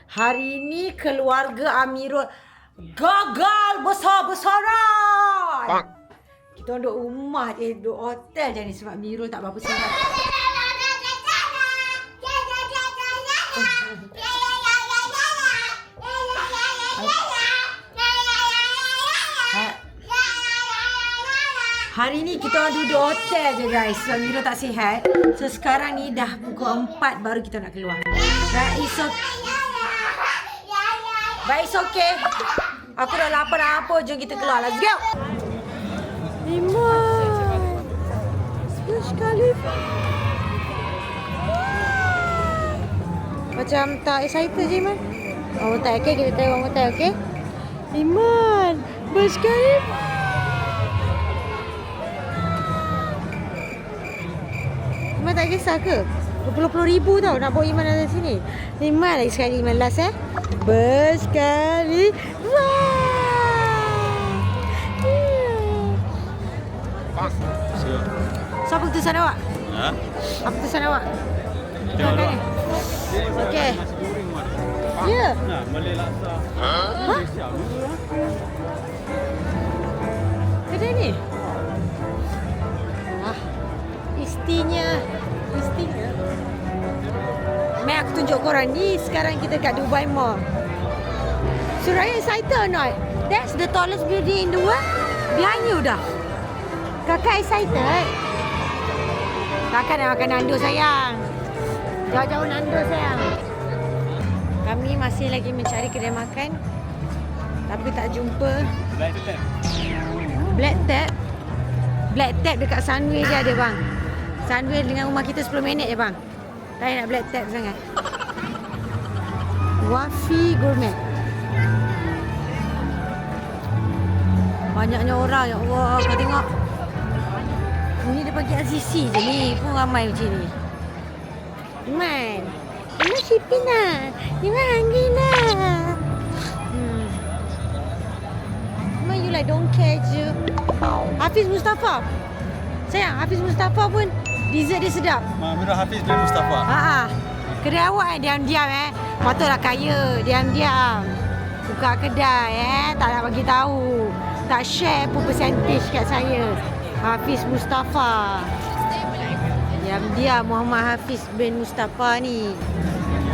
Hari ni keluarga Amirul gagal besar-besaran. Kita duduk rumah je, duduk hotel je ni sebab Amirul tak berapa sihat. Hari ni kita orang duduk hotel je guys sebab Amirul tak sihat. So sekarang ni dah pukul 4 baru kita nak keluar. But it's okay. Aku dah lapar apa, jom kita keluar. Let's go. Iman. Burj Khalifa. Macam tak excited je Iman. One more time, okay? Kita try one more time, okay? Iman. Burj Khalifa. Iman tak kisah ke? Berpuluh-puluh ribu tau nak bawa Iman dari sini. Iman lagi sekali Iman last Burj Khalifa. Siapa ketusan awak? Ha? Apa ketusan awak? Tengok ni. Okey. Ya. Nah, Malay laksa. Ha? Kedai ni? Istinya. Mari aku tunjuk korang ni. Sekarang kita kat Dubai Mall. So Ryan excited or not? That's the tallest building in the world. Behind you dah. Kakak excited? Kakak nak makan nando sayang. Jauh-jauh nando sayang. Kami masih lagi mencari kedai makan. Tapi tak jumpa. Black Tap. Black Tap dekat Sunway dia ada bang. Sunway dengan rumah kita 10 minit je bang. Tak nak Black Tap sangat. Wafi Gourmet. Banyaknya orang, ya Allah. Kau tengok. Ni dia bagi Azizi je ni. Pun ramai macam ni. Iman. Iman shipping lah. Iman hungry lah. Iman you like don't care je. Hafiz Mustafa. Sayang, Hafiz Mustafa pun dessert dia sedap. Amirul Hafiz bin Mustafa. Kedai awak diam-diam Patutlah kaya, diam-diam. Buka kedai tak nak bagi tahu. Tak share pun percentage kat saya. Hafiz Mustafa. Diam-diam Muhammad Hafiz bin Mustafa ni.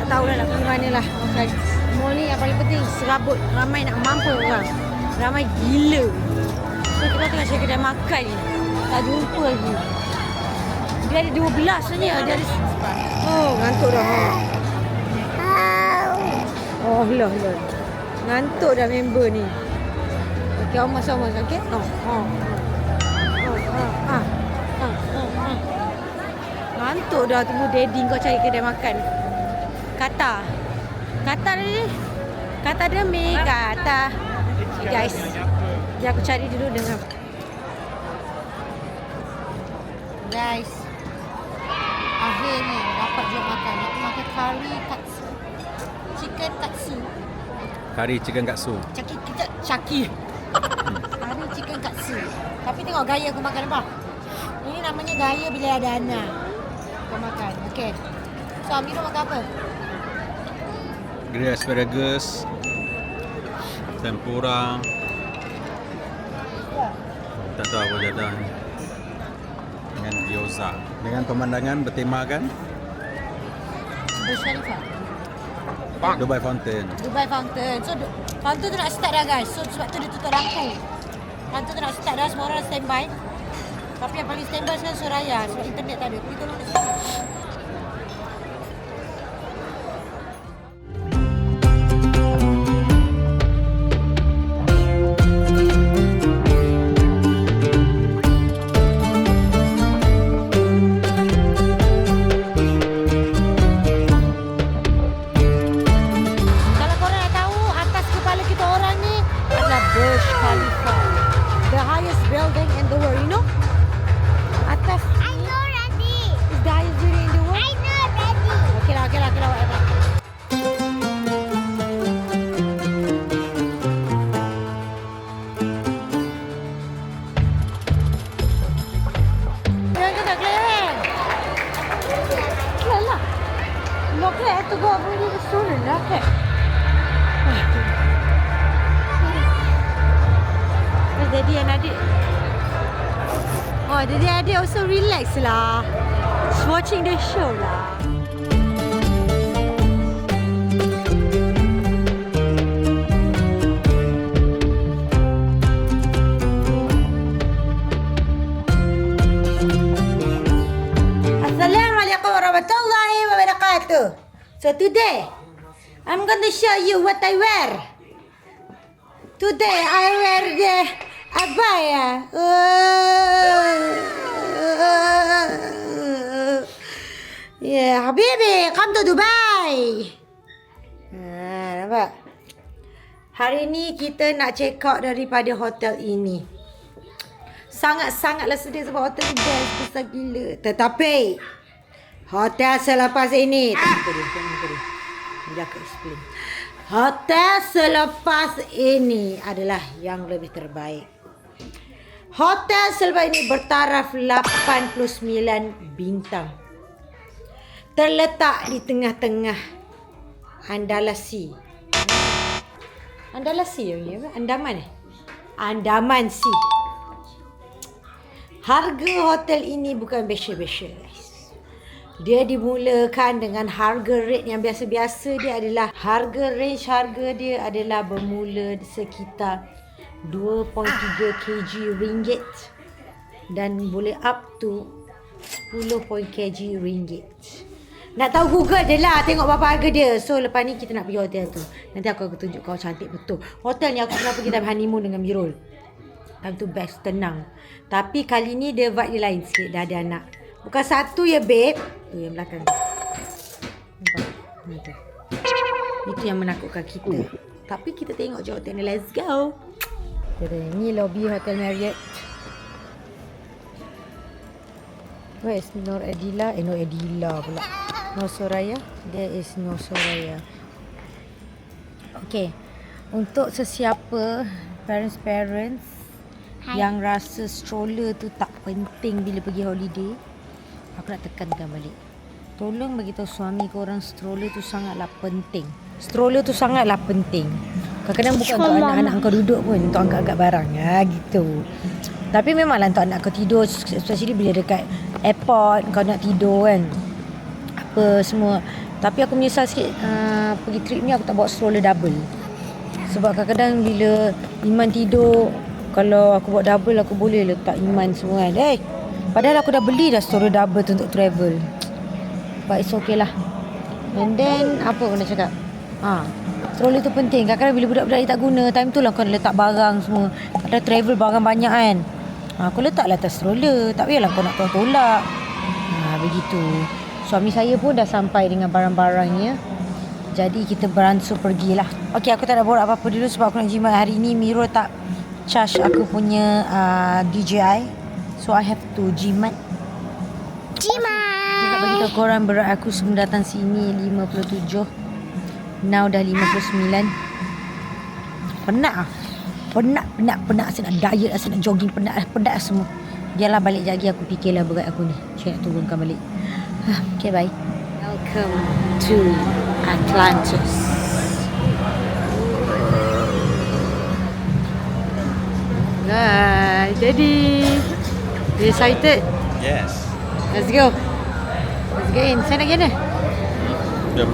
Tak tahulah nak pergi mana lah. Mall ni yang paling penting serabut. Ramai nak mampu orang. Ramai gila. So kita tengah cari kedai makan ni. Tak jumpa lagi. Dia ada 12 ni. Dia ada... Oh, ngantuk dah. Oh, lah. Ngantuk dah member ni. Okey, sama. Okey? Ngantuk dah tunggu daddy kau cari kedai makan. Kata dia mega kata. Guys. Biar aku cari dulu dengan. Guys. Akhirnya dapat jual makan. Aku makan curry katsu. Chicken katsu. Kari chicken katsu. Curry chicken katsu. Tapi tengok gaya aku makan apa. Ini namanya gaya bila ada anak. Kau makan. Okey. So Amirul makan apa? Grilled asparagus. Tempura. Tak tahu apa jadah ni. Dengan gyoza. Dengan pemandangan bertemakan Burj Khalifa. Dubai Fountain. So fountain tu nak start dah guys. So sebab tu dia tutup lampu. Fountain tu nak start dah. Semua orang dah standby. Tapi yang paling standby sekarang Soraya. Sebab internet tak ada. Pergi tolong dia. Burj Khalifa, the highest building in the world, you know? Atas. I know already. It's the highest building in the world. I know already. Okay lah, whatever. Jangan tak clear. Clear lah. Look, I have to go over the restaurant, okay? the adik also relax lah. Just watching the show lah. Assalamualaikum warahmatullahi wabarakatuh. So today, I'm going to show you what I wear. Today I wear the abaya. Yeah, Habibi, come to Dubai. Nampak? Hari ni kita nak check out daripada hotel ini. Sangat-sangatlah sedih sebab hotel ni best, besar gila. Tetapi hotel selepas ini, dia akan explain. Hotel selepas ini adalah yang lebih terbaik. Hotel selepas ini bertaraf 89 bintang. Terletak di tengah-tengah Andalasi. Andalasi ya? Andaman Andaman Sea. Harga hotel ini bukan biasa-biasa, guys. Dia dimulakan dengan harga rate yang biasa-biasa. Dia adalah range harga dia adalah bermula sekitar 2.3 kg ringgit dan boleh up to 10 kg ringgit. Nak tahu Google je lah, tengok berapa harga dia. So lepas ni kita nak pergi hotel tu. Nanti aku akan tunjuk kau cantik betul. Hotel ni aku pernah pergi time honeymoon dengan Mirul. Time tu best, tenang. Tapi kali ni dia vibe dia lain sikit. Dah ada anak. Bukan satu ya babe. Tu yang belakang tu. Nampak? Itu yang menakutkan kita. Tapi kita tengok je hotel ni. Let's go. Ni lobby Hotel Marriott. Where is Nur Adila? Nur Adila pula. Nur Soraya. There is Nur Soraya. Okay. Untuk sesiapa parents yang rasa stroller tu tak penting bila pergi holiday, aku nak tekankan balik. Tolong beritahu suami korang stroller tu sangatlah penting. Stroller tu sangatlah penting. Kadang-kadang bukan untuk anak-anak kau duduk pun, untuk angkat-angkat barang. Gitu. Tapi memanglah untuk anak kau tidur, especially bila dekat airport, kau nak tidur kan. Apa semua. Tapi aku menyesal sikit, pergi trip ni aku tak bawa stroller double. Sebab kadang-kadang bila Iman tidur, kalau aku buat double, aku boleh letak Iman semua kan. Padahal aku dah beli dah stroller double tu untuk travel. But it's okay lah. And then, apa aku nak cakap? Stroller tu penting. Kadang-kadang bila budak-budak ni tak guna, time tu lah kau nak letak barang semua. Ada travel barang banyak kan. Aku letaklah atas stroller. Tak payahlah kau nak tolak. Begitu. Suami saya pun dah sampai dengan barang-barangnya. Jadi kita beransur pergilah. Okay, aku tak nak borak apa-apa dulu sebab aku nak jimat. Hari ni Miro tak charge aku punya DJI. So I have to jimat. Dia nak bagi tahu korang berat aku sebelum datang sini 57. Now dah 59. Penat. Asyik nak diet, asyik nak jogging. Penat semua. Biarlah balik lagi aku fikirlah berat aku ni. Saya nak turunkan balik. Okay, bye. Welcome to Atlantis. Jadi you excited? Yes. Let's go in. Saya nak pergi mana? Jom.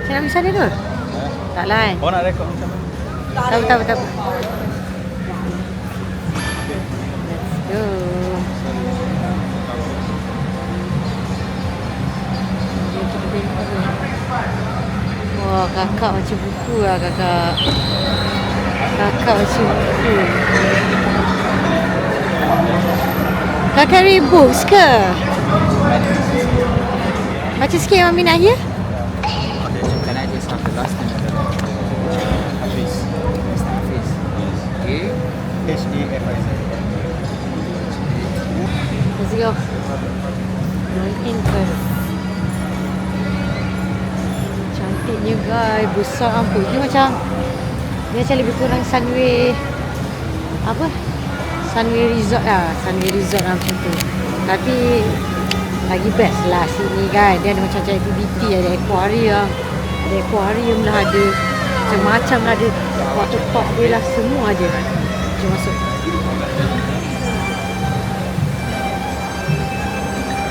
Saya nak pergi sana tu? Tak lah kan? Kau nak rekod macam mana? Tak. Let's go. Wah, kakak macam buku lah kakak. Kakak macam buku. Kakak read books ke? Baca sikit Mami Nahia. Can I just have the last name of the Hafiz? Hafiz. HDFIZ. Let's go. In first. Cantiknya guys, besar ampun. Dia macam lebih kurang Sunway apa? Sunway Resort lah. Sunway Resort lah macam tu. Tapi lagi best lah sini kan. Dia ada macam-macam aktiviti, ada aquarium. Ada aquarium lah, ada macam-macam lah, ada water park dia lah, semua ada. Jom masuk.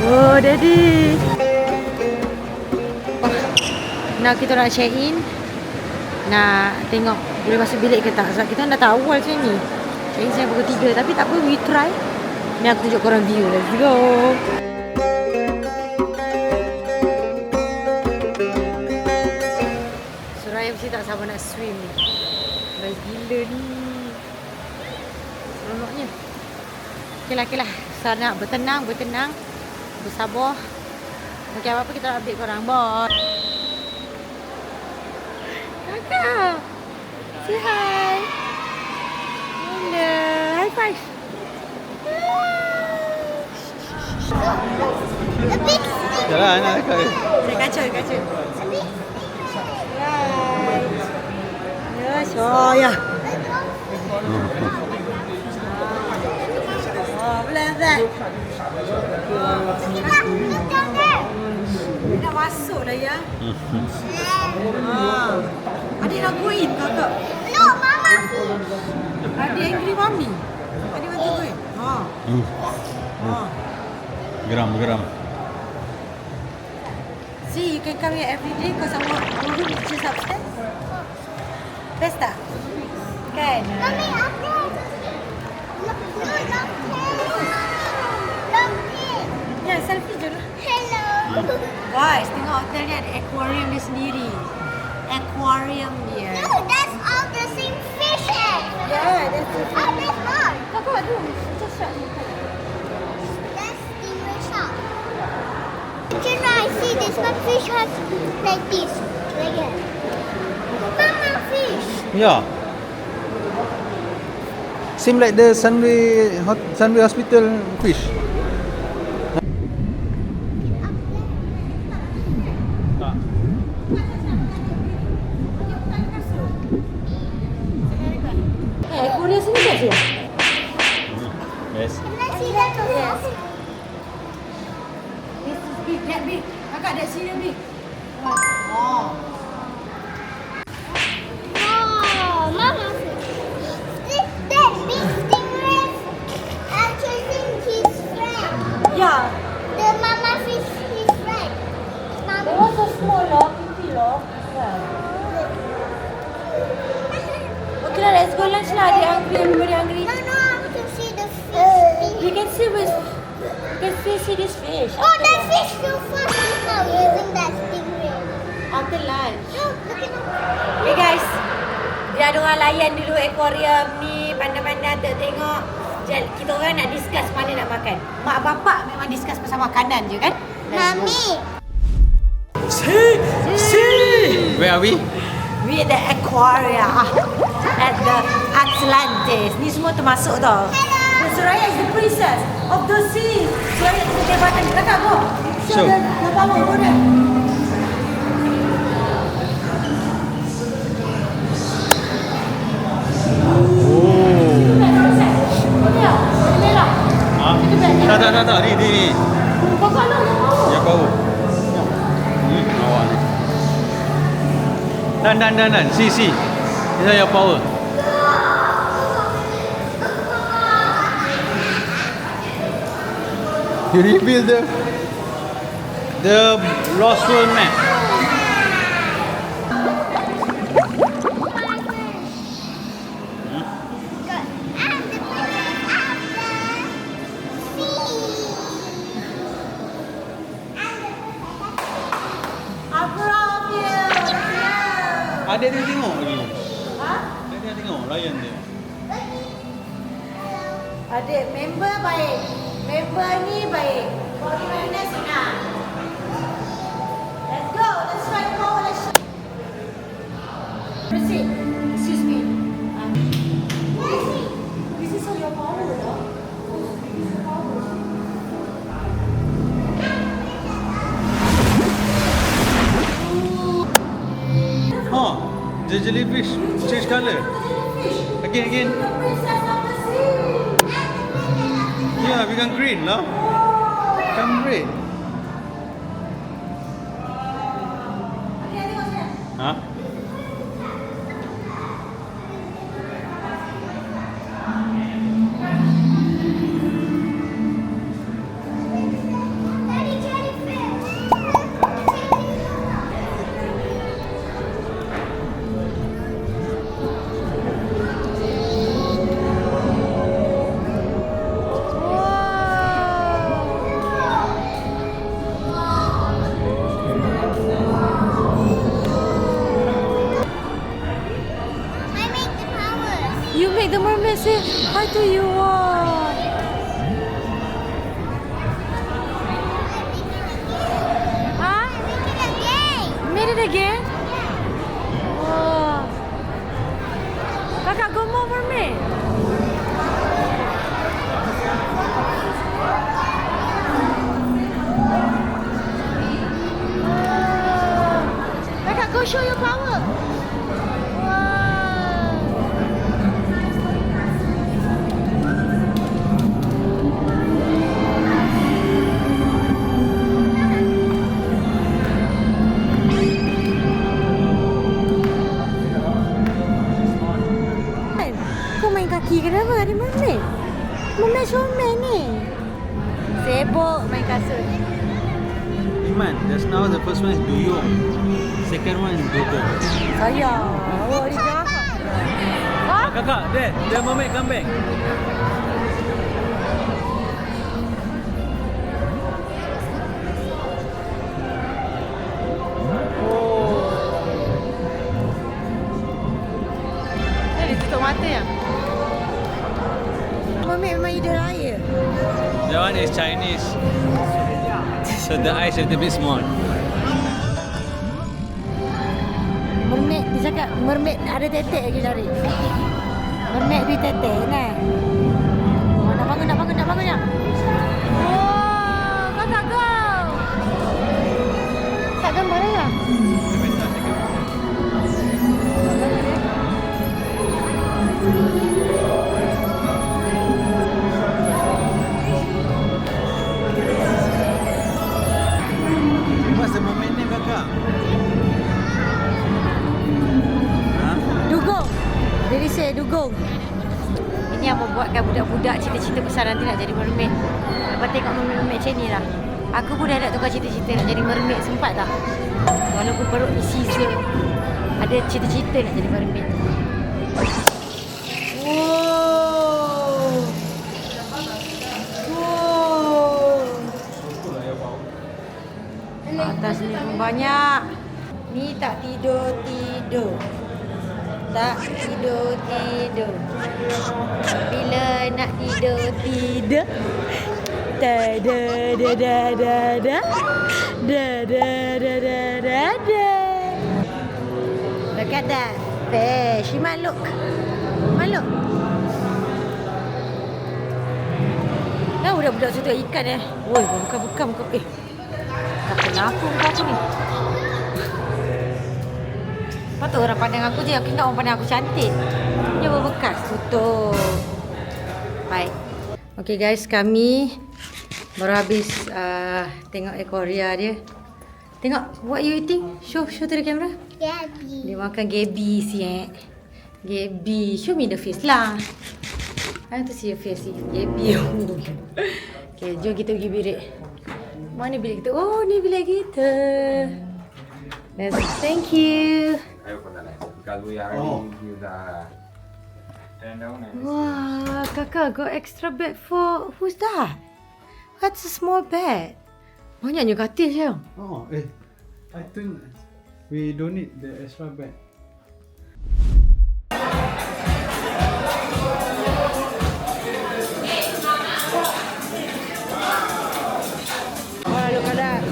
Oh, Daddy. Nak kita nak check in. Nak tengok boleh masuk bilik ke tak. Sebab kita dah tahu awal macam ni. Check in saya pukul 3. Tapi tak apa, we try. Ni aku tunjuk korang view. Let's go. Soraya mesti tak sabar nak swim ni. Best gila ni. Seronoknya. Okey lah. So nak bertenang. Bersabar. Okey, apa-apa kita nak update korang. Bye. Kakak. Say hi. Hello. High five. A big stick. Jalan nak dekat. Saya kacau. Right. Yes. Oh, ya. Oh, bless that. Look down there. Dia nak masuk dah ya. Adik nak go in kakak. Look, Mama. Adik angry mami. Adik want to go in. Geram. See, you can come here every day because our room is just upstairs. Best tak? Kan? Mommy, up there. Look, look here. Ya, selfie je lah. Hello. Guys, tengok hotel ni ada aquarium dia sendiri. Aquarium dia. No, that's all the same fish egg. Yeah, that's it. Oh, there's more. Kakak tu, just shot ni. That's stingray shark. You know, I see this one fish has like this. Like that. Mama fish. Yeah. Seem like the Sunway Hospital fish. Aquarium sini saja. Yes. Can I see that too? Yes. This is big, that big. Kakak that sini big. Oh. Oh, Mama fish. That big stingray are chasing his friend. Yeah. The mama fish, his friend. That Mama. was so small lah, pinky lah. Okay lah, let's go lunch lah. Adik hungry, everybody hungry. No, no, I can see the fish. You can still see this fish. Oh, that fish flew fast just now using that stingray. After lunch. Look, look at that. Okay guys, dia ada orang layan dulu aquarium ni, pandai-pandai tengok. Kita orang nak discuss mana nak makan. Mak bapak memang discuss pasal makanan je kan? Mummy. Where are we? We at the aquarium at the Atlantis. Ni semua termasuk tau. The Soraya is the princess of the sea. Soraya is the jabatan. Kakak go. Sure. The power, go there. Tak. Ni. Kakak lah yang power. Yang bau. Awak ni. Dan. Si. Ini yang power. You reveal the Lost World map. Adik dia tengok lagi. Ha? Adik dia tengok layan dia. Adik, member baik. Member ni baik. Foreigners senang. Let's go. Let's try the power. Let's show. Proceed. Excuse me. This is all your power, no? This is power. Huh? The jellyfish change color. Again. Princess of the sea. Yeah, become green lah. Become green. Adik, tengok saya. Huh? the mermaid say hi to you. Wow. Huh? Made it again? Wow. Kakak, go more mermaid. Kakak, go show your power. Wow. Kau main kaki kenapa? Ada mermaid. Mermaid showman ni. Sibuk main kasut. Iman, just now the first one is Duyung. Second one is Dogo. Sayang. Oh, dia jahat. Ha? Kakak, there. The mermaid come back. Dia tutup mata ya? Mermaid memang hidup raya. That one is Chinese. So the eyes a little bit small. Mermaid, dia cakap mermaid ada tetek lagi cari. Mermaid di tetek nah. Oh, nak bangun ya. Oh, kakak go. Tak gambar ya? What's the mermaid name, kakak? Huh? Dugong. Dia say dugong. Ini yang membuatkan budak-budak cita-cita besar nanti nak jadi mermaid. Lepas tengok mermaid macam ni lah. Aku pun dah nak tukar cita-cita nak jadi mermaid, sempat tak? Walaupun perut isi je. Ada cita-cita nak jadi mermaid. Wow. Atas ni pun banyak. Ni tak tidur-tidur. Tak tidur-tidur. Bila nak tidur-tidur. Da da da da da da. Da da da da da da. Look at that fish. Iman, look. Iman, look. Nah, budak-budak sudah ikan Woi, bukan. Tak kenapa muka aku ni? Patut orang pandang aku je. Aku ingat orang pandang aku cantik. Dia berbekas. Tutup. Baik. Okay guys, kami baru habis tengok ekoria dia. Tengok, what you eating? Show to the camera. Gabby. Dia makan Gabby Gabby. Show me the face lah. I want to see your face. Gabby. Okay, jom kita pergi bilik. Mana bilik kita? Oh, ni bilik kita. Thank you. Because we already give the turn down and Wah, kakak got extra bed for... Who's that? That's a small bed. Banyaknya katil je. Oh, I think we don't need the extra bed. Wah, look at that.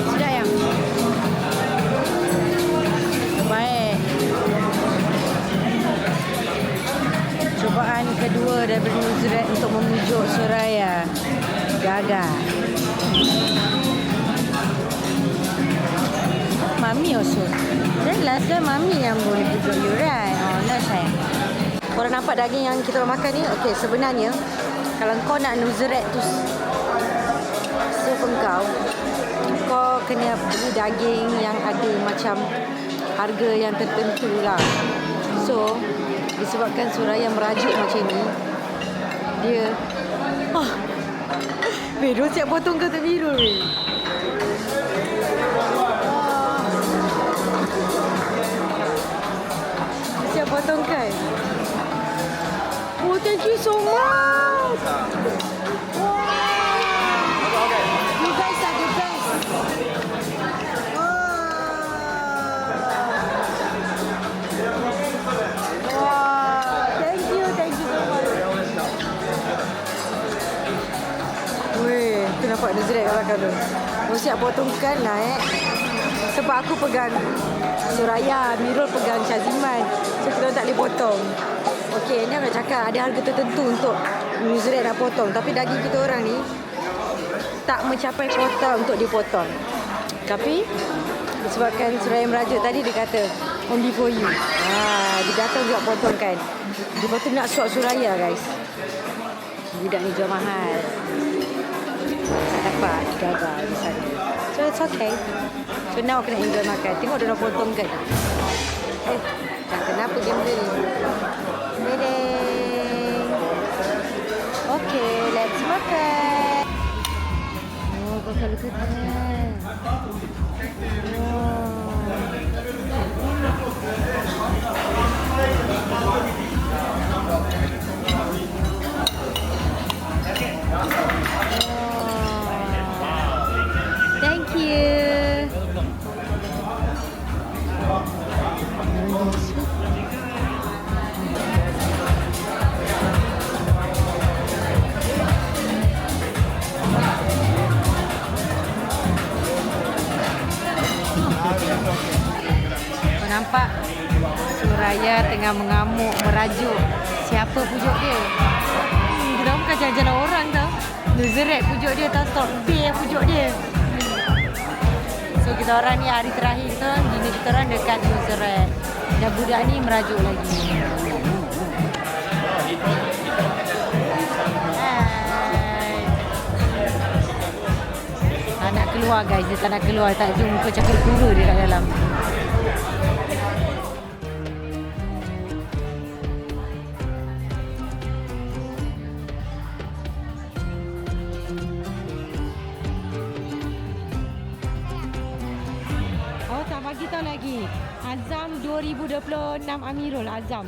Sedap ya? Baik. Cubaan kedua daripada Nuzrat untuk memujuk Suraya. Gagal. Mami also. Then last time Mami yang boleh pujuk you, right? Oh, no sayang. Korang nampak daging yang kita orang makan ni? Okey, sebenarnya kalau kau nak Nuzrat tu sup kau kena beli daging yang ada macam harga yang tertentu lah. So, disebabkan Suraya merajuk macam ni, dia Pedro siap potong ke tak biru ni? Siap potong kan? Oh, thank you so much. Wow. You guys are the best. Oh. nampak Nuzrat kat belakang tu. Mesti nak potongkan lah Sebab aku pegang Suraya, Mirul pegang Syaziman. So kita tak boleh potong. Okey, ni aku nak cakap ada harga tertentu untuk Nuzrat nak potong. Tapi daging kita orang ni tak mencapai kuota untuk dipotong. Tapi disebabkan Suraya merajuk tadi, dia kata only for you. Dia datang juga potongkan. Lepas tu nak suap Suraya guys. Budak ni jual mahal. Tak dapat, gagal misalnya. So it's okay. So now kena enjoy makan. Tengok dia nak potongkan. Tak kenapa game ni. Okay, let's makan. Oh, kau kalau kena. Thank you. Kau nampak Suraya tengah mengamuk, merajuk. Siapa pujuk dia? Dia bukan jalan-jalan orang tau. Nuzrat pujuk dia tau. Stop Bay pujuk dia. So kita orang ni hari terakhir kita orang, dinner kita orang dekat Nuzrat. Dan budak ni merajuk lagi. Hai. Tak nak keluar guys, dia tak nak keluar. Tak jom muka cakap kura dia kat dalam. Bagi tahu lagi. Azam 2026 Amirul Azam.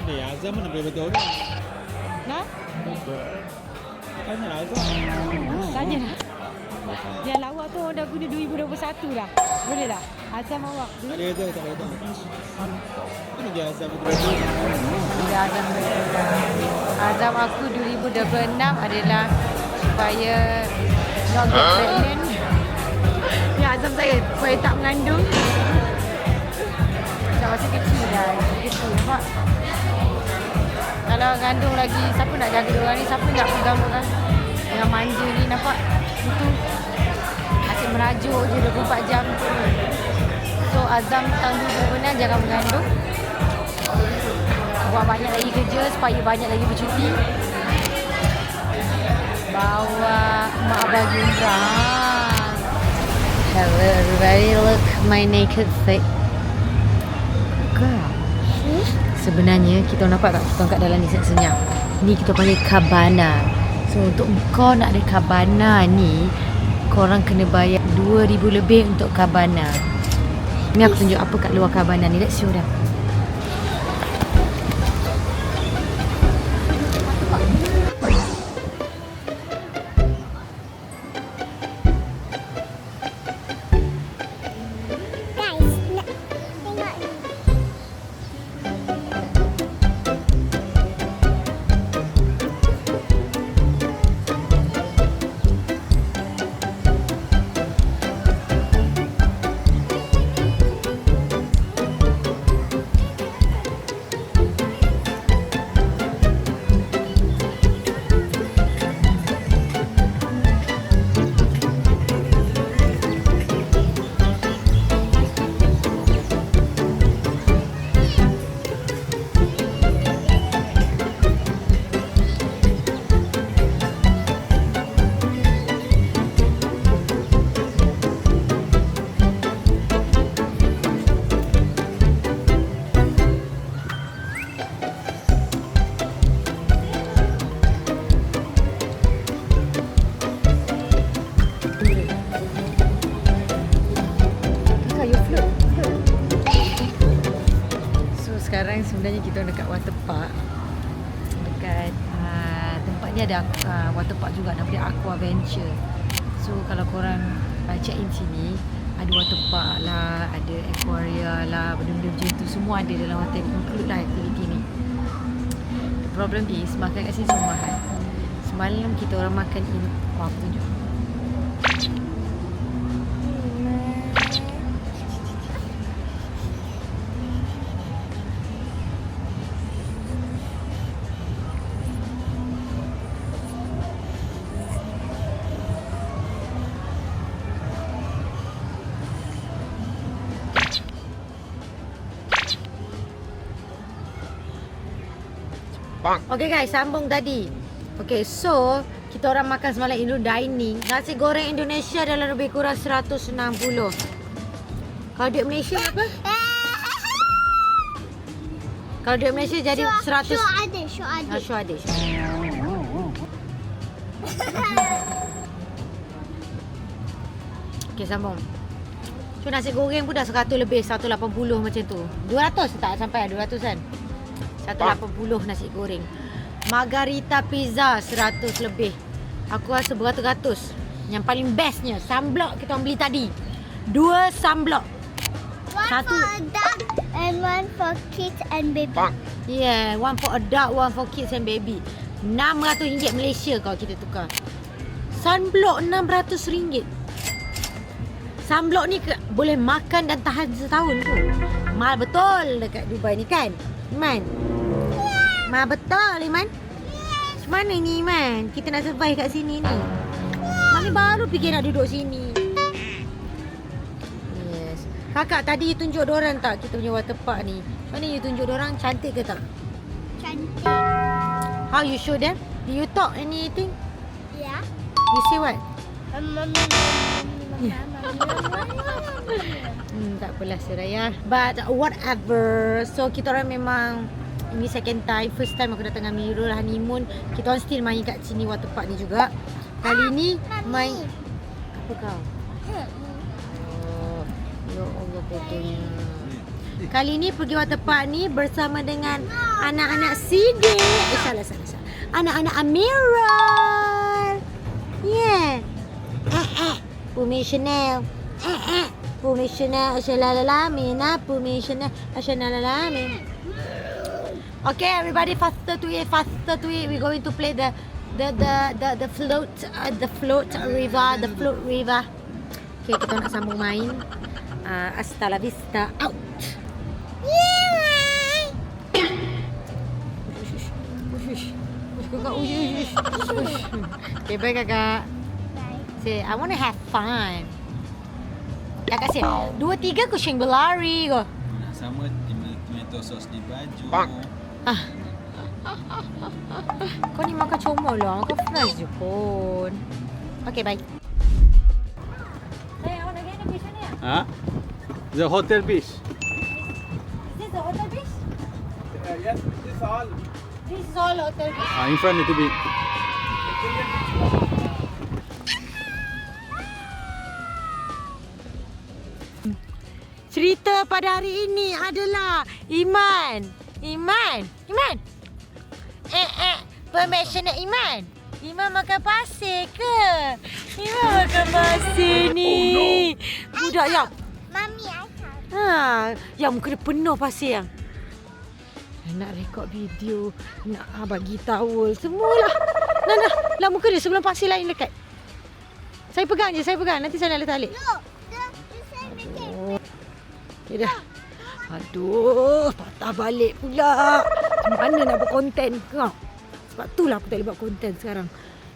Ni Azam mana boleh betul orang? Nah? Tanya Azam. Tanya lah. Yang lawa tu dah guna 2021 dah. Boleh tak? Azam awak. Tak ada tu, tak ada tu. Mana dia Azam tu? Dia Azam 2026. Azam aku 2026 adalah supaya not get pregnant. Ya, azam saya supaya tak mengandung. Dah masih kecil dah. Kecil nampak. Kalau mengandung lagi, siapa nak jaga dia orang ni? Siapa nak pegang orang dengan manja ni, nampak? Itu asyik merajuk je 24 jam. So azam tahun 2026 jangan mengandung. Buat banyak lagi kerja supaya banyak lagi bercuti. Bawa mak bagi umrah. Hello everybody, look my naked face. Sebenarnya kita nampak tak kita kat dalam ni senyap. Ni kita panggil cabana. So untuk kau nak ada cabana ni, korang kena bayar 2,000 lebih untuk cabana. Ni aku tunjuk apa kat luar cabana ni. Let's show them. Sekarang sebenarnya kita dekat waterpark. Dekat tempat ni ada waterpark juga, nama dia Aqua Venture. So kalau korang check in sini, ada waterpark lah, ada aquaria lah, benda-benda macam tu semua ada dalam hotel, include lah aktiviti ni. The problem is makan kat sini semua mahal. Malam kita orang makan ini. Wah, aku tunjuk. Okay guys, sambung tadi. Okay, so kita orang makan semalam Indo dining. Nasi goreng Indonesia dalam lebih kurang 160. Kalau duit Malaysia apa? Kalau duit Malaysia jadi 100. Show adik. Show adik. Okay, sambung. So nasi goreng pun dah 100 lebih, 180 macam tu. 200 tak sampai 200 kan? 180 nasi goreng. Margarita pizza 100 lebih. Aku rasa beratus-ratus. Yang paling bestnya sunblock kita orang beli tadi. 2 sunblock. One for adult and one for kids and baby. Yeah, one for adult, one for kids and baby. RM600 Malaysia kalau kita tukar. Sunblock RM600. Sunblock ni boleh makan dan tahan setahun tu. Mahal betul dekat Dubai ni kan? Iman? Mahal betul Iman? Mana ni Iman? Kita nak survive kat sini ni. Mami baru fikir nak duduk sini. Yes. Kakak tadi you tunjuk diorang tak kita punya water park ni? Mana you tunjuk diorang, cantik ke tak? Cantik. How you show them? Do you talk anything? Ya. You say what? Tak apalah Suraya. But whatever. So kita orang memang ini second time. First time aku datang dengan Mirul honeymoon. Kita orang still main kat sini water park ni juga. Kali ni main. Apa kau? Oh, ya Allah bodohnya. Kali ni pergi water park ni bersama dengan anak-anak Sidik. Salah. Anak-anak Amirul. Yeah. Pumi Chanel. Pumi Chanel. Asyalalalamin. Pumi Chanel. Asyalalalamin. Okay, everybody, faster to it. We're going to play the float river. Okay, kita nak sambung main. Hasta la vista, out. Okay, bye kakak. Say, I want to have fun. Kakak say, 2-3 kucing berlari kau. Nak sama tomato sauce di baju. Kau ni makan comel lah. Kau fries je pun. Okay, bye. Hey, I want to get a fish on here. Huh? The hotel beach. Is this the hotel beach? Yes, this is all. This is all hotel beach. In front itu beach. Cerita pada hari ini adalah Iman. Permission Iman. Iman makan pasir ke? Iman makan pasir ni. Budak yang. Mami, I have. Yang muka dia penuh pasir yang. Nak rekod video, nak bagi towel, semualah. Nah, lah muka dia sebelum pasir lain dekat. Saya pegang je, nanti saya nak letak balik. Look, the same again. Okay dah. Aduh, patah balik pula. Macam mana nak buat konten kau? Sebab itulah aku tak boleh buat konten sekarang.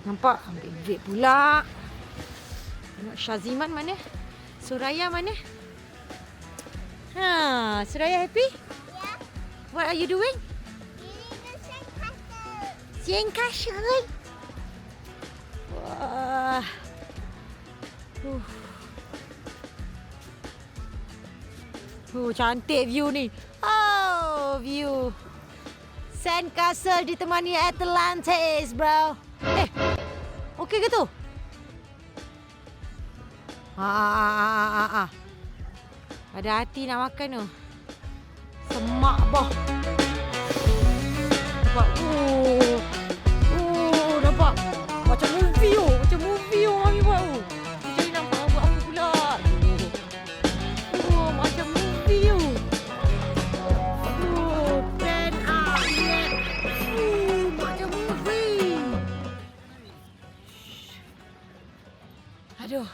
Nampak? Ambil duit pula. Anak Syaziman mana? Suraya mana? Suraya happy? Yeah. What are you doing? Ini the sandcastle. Sandcastle. Wah. Cantik view ni. Oh, view. Sandcastle ditemani Atlantis, bro. Okey ke tu? Ada hati nak makan tu. Semak boh. Nampak. Nampak. Macam movie mami buat tu. Jadi nampak buat apa pula. Macam movie tu. Plan up. Macam movie. Aduh,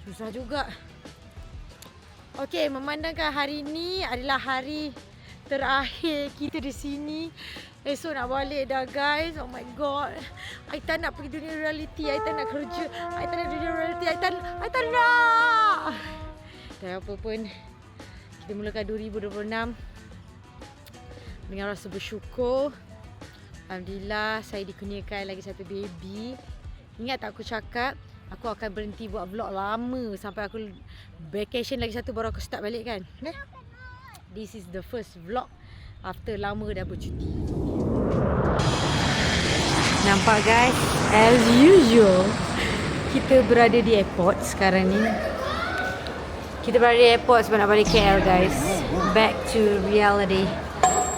susah juga. Okey, memandangkan hari ni adalah hari terakhir kita di sini. Esok nak balik dah guys. Oh my god. I tak nak pergi dunia reality. I tak nak kerja. I tak nak dunia reality. I tak nak. Dan apa pun, kita mulakan 2026 dengan rasa bersyukur. Alhamdulillah saya dikurniakan lagi satu baby. Ingat tak aku cakap aku akan berhenti buat vlog lama sampai aku vacation lagi satu baru aku start balik kan. This is the first vlog after lama dah bercuti. Nampak guys, as usual kita berada di airport sekarang ni. Kita berada di airport sebab nak balik KL guys. Back to reality.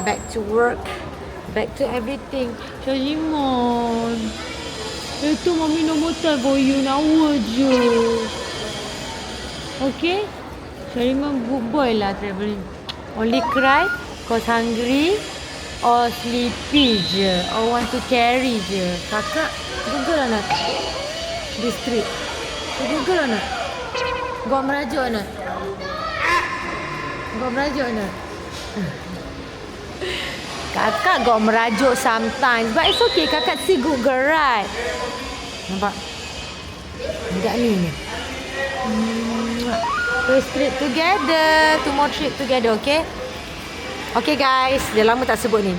Back to work. Back to everything. Syazimon, itu mami nak motor for you now je. Okay? Syazimon good boy lah travelling. Only cry cause hungry or sleepy je or want to carry je. Kakak google lah nak this trip. Google lah nak. Gua merajuk nak. Gua merajuk nak. Kakak gua merajuk sometimes, but it's okay. Kakak still Google right. Nampak? Budak ni. First trip together. Two more trip together, okay? Okay guys, dah lama tak sebut ni.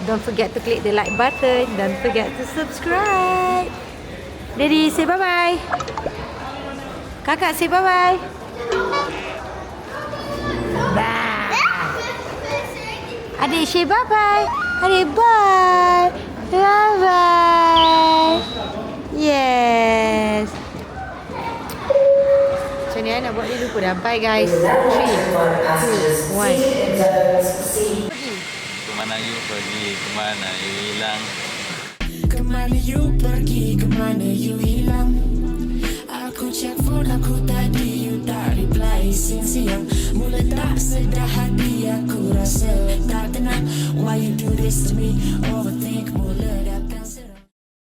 Don't forget to click the like button. Don't forget to subscribe. Daddy, say bye-bye. Kakak, say bye-bye. Bye. Adik, say bye-bye. Adik, bye. Bye-bye. Yes. Macam ni nak buat dia lupa dah. Bye guys. 3, 2, 1. Kemana you pergi, kemana you hilang. Kemana you pergi, kemana you hilang. Aku check phone aku tadi, you tak reply siang-siang. Mula tak sedar hati aku rasa tak tenang. Why you do this to me, overthink mula.